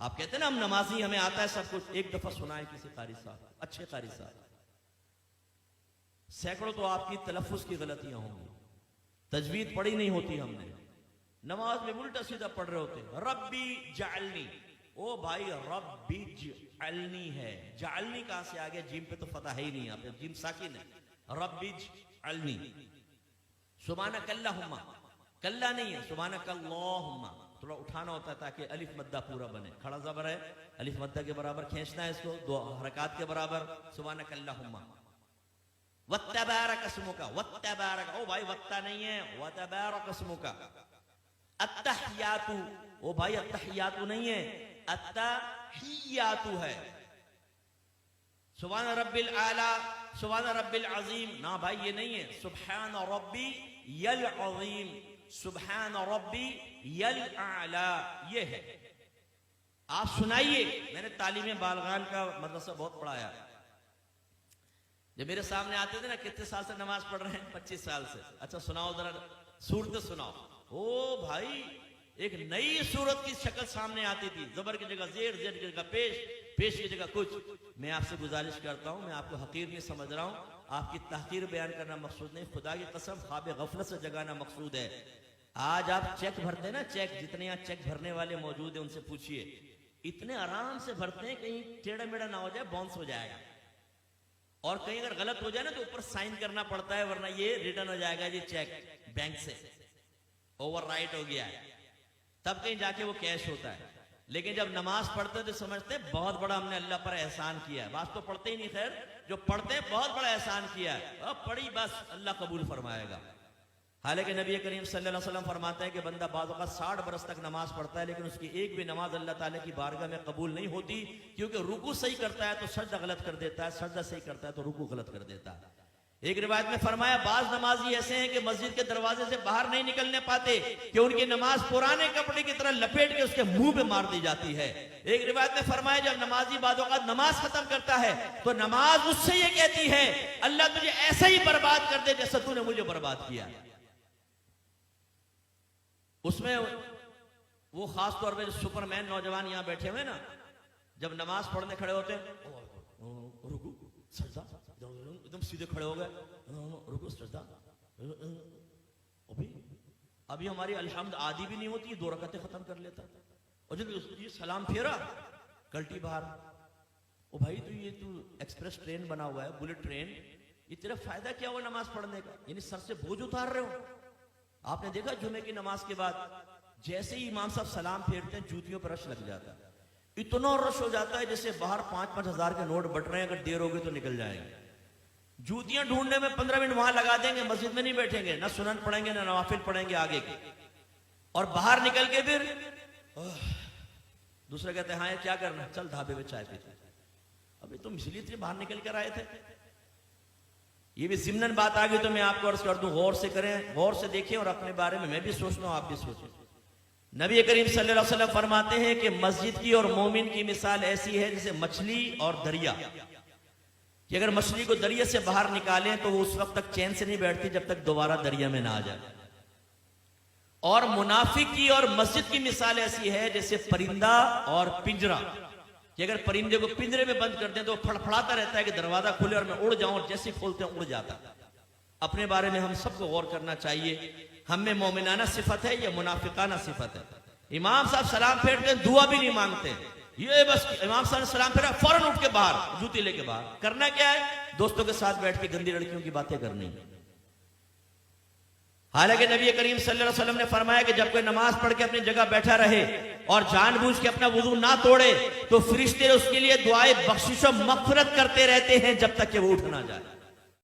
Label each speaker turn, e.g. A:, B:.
A: آپ کہتے ہیں نا ہم نمازی ہمیں آتا ہے سب کچھ، ایک دفعہ سنائے کسی قاری صاحب، اچھے قاری صاحب، سینکڑوں تو آپ کی تلفظ کی غلطیاں ہوں گی، تجوید پڑھی نہیں ہوتی ہم نے، نماز میں الٹا سیدھا پڑھ رہے ہوتے، ربی جعلنی، او بھائی ربی جعلنی ہے، جعلنی کہاں سے آگے، جیم پہ تو فتح ہے ہی نہیں، آپ جیم ساکن ہے، ربی جعلنی، سبحانک اللہم، کلہ نہیں ہے، سبحانک اللہم، تھوڑا اٹھانا ہوتا ہے تاکہ الف مدہ پورا بنے، کھڑا زبر ہے، الف مدہ کے برابر کھینچنا ہے اس کو، دو حرکات کے برابر، سبحانک اللہم، وَتَّبَارَكَ اسْمُكَ، وَتَّبَارَكَ، او بھائی وَتَّا نہیں ہے، وَتَبَارَكَ اسْمُكَ، التحیات، او بھائی التحیات نہیں ہے، التحیات ہے، سبحان رب العالی، سبحان رب العظیم، نا بھائی یہ نہیں ہے، سبحان ربی العظیم، سبحان ربی الاعلی، یہ ہے۔ آپ سنائیے، میں نے تعلیم بالغان کا مدرسہ بہت پڑھایا، جب میرے سامنے آتے تھے نا، کتنے سال سے نماز پڑھ رہے ہیں؟ 25 سال سے، اچھا سناؤ ذرا سورت سناؤ، او بھائی ایک نئی صورت کی شکل سامنے آتی تھی، زبر کی جگہ زیر، زیر کی جگہ پیش، پیش کی جگہ کچھ۔ میں آپ سے گزارش کرتا ہوں، میں آپ کو حقیر نہیں سمجھ رہا ہوں، آپ کی تحقیر بیان کرنا مقصود نہیں، خدا کی قسم خواب غفلت سے جگانا مقصود ہے۔ آج آپ چیک بھرتے ہیں نا، چیک، جتنے یہاں چیک بھرنے والے موجود ہیں ان سے پوچھئے، اتنے آرام سے بھرتے ہیں کہیں ٹیڑھا میڑھا نہ ہو جائے، باؤنس ہو جائے گا، اور کہیں اگر غلط ہو جائے نا تو اوپر سائن کرنا پڑتا ہے، ورنہ یہ ریٹرن ہو جائے گا جی چیک بینک سے اوور رائٹ ہو گیا ہے، تب کہیں جا کے وہ کیش ہوتا ہے۔ لیکن جب نماز پڑھتے ہیں تو سمجھتے ہیں بہت بڑا ہم نے اللہ پر احسان کیا ہے، بعض تو پڑھتے ہی نہیں، خیر جو پڑھتے ہیں بہت بڑا احسان کیا ہے، اب پڑھی بس اللہ قبول فرمائے گا۔ حالانکہ نبی کریم صلی اللہ علیہ وسلم فرماتے ہیں کہ بندہ بعض اوقات 60 برس تک نماز پڑھتا ہے لیکن اس کی ایک بھی نماز اللہ تعالیٰ کی بارگاہ میں قبول نہیں ہوتی، کیونکہ رکوع صحیح کرتا ہے تو سجدہ غلط کر دیتا ہے، سجدہ صحیح کرتا ہے تو رکوع غلط کر دیتا ہے۔ ایک روایت میں فرمایا بعض نمازی ایسے ہیں کہ مسجد کے دروازے سے باہر نہیں نکلنے پاتے کہ ان کی نماز پرانے کپڑے کی طرح لپیٹ کے اس کے منہ پہ مار دی جاتی ہے۔ ایک روایت میں فرمایا جب نمازی بعض اوقات نماز ختم کرتا ہے تو نماز اس سے یہ کہتی ہے اللہ تجھے ایسا ہی برباد کر دے جیسا تو نے مجھے برباد کیا۔ اس میں وہ خاص طور پہ سپر مین نوجوان یہاں بیٹھے ہوئے نا، جب نماز پڑھنے کھڑے ہوتے ہیں رکوع سجدہ، ایک دم سیدھے کھڑے ہو گئے، رکوع سجدہ، ابھی ہماری الحمد آدھی بھی نہیں ہوتی، 2 رکعتیں ختم کر لیتا، اور جب یہ سلام پھیرا کلٹی باہر، او بھائی تو یہ تو ایکسپریس ٹرین بنا ہوا ہے، بلٹ ٹرین، یہ تیرا فائدہ کیا ہوا نماز پڑھنے کا؟ یعنی سر سے بوجھ اتار رہے ہو۔ آپ نے دیکھا جمعے کی نماز کے بعد جیسے ہی امام صاحب سلام پھیرتے ہیں جوتیوں پر رش لگ جاتا ہے، اتنا رش ہو جاتا ہے جیسے باہر 5-5 ہزار کے نوٹ بٹ رہے ہیں، اگر دیر ہوگی تو نکل جائیں گے۔ جوتیاں ڈھونڈنے میں 15 منٹ وہاں لگا دیں گے، مسجد میں نہیں بیٹھیں گے، نہ سنن پڑھیں گے نہ نوافل پڑھیں گے آگے کے، اور باہر نکل کے پھر دوسرے کہتے ہیں ہاں یہ کیا کرنا، چل ڈھابے میں چائے پیتے، ابھی تم اس لیے باہر نکل کر آئے تھے۔ یہ بھی ضمناً بات آ گئی تو میں آپ کو عرض کر دوں، غور سے کریں، غور سے دیکھیں، اور اپنے بارے میں بھی سوچنا ہوں، آپ بھی سوچیں۔ نبی کریم صلی اللہ علیہ وسلم فرماتے ہیں کہ مسجد کی اور مومن کی مثال ایسی ہے جیسے مچھلی اور دریا، کہ اگر مچھلی کو دریا سے باہر نکالیں تو وہ اس وقت تک چین سے نہیں بیٹھتی جب تک دوبارہ دریا میں نہ آ جائے، اور منافق کی اور مسجد کی مثال ایسی ہے جیسے پرندہ اور پنجرہ، کہ اگر پرندے کو پنجرے میں بند کر دیں تو وہ پھڑپھڑاتا رہتا ہے کہ دروازہ کھلے اور میں اڑ جاؤں، اور جیسے کھولتے ہیں اڑ جاتا۔ اپنے بارے میں ہم سب کو غور کرنا چاہیے، ہم میں مومنانہ صفت ہے یا منافقانہ صفت ہے؟ امام صاحب سلام پھیرتے ہیں دعا بھی نہیں مانگتے، یہ بس امام صاحب نے سلام پھیرا فوراً اٹھ کے باہر، جوتی لے کے باہر، کرنا کیا ہے؟ دوستوں کے ساتھ بیٹھ کے گندی لڑکیوں کی باتیں کرنی۔ حالانکہ نبی کریم صلی اللہ علیہ وسلم نے فرمایا کہ جب کوئی نماز پڑھ کے اپنی جگہ بیٹھا رہے اور جان بوجھ کے اپنا وضو نہ توڑے تو فرشتے اس کے لیے دعائے بخشش و مغفرت کرتے رہتے ہیں جب تک کہ وہ اٹھ نہ جائے۔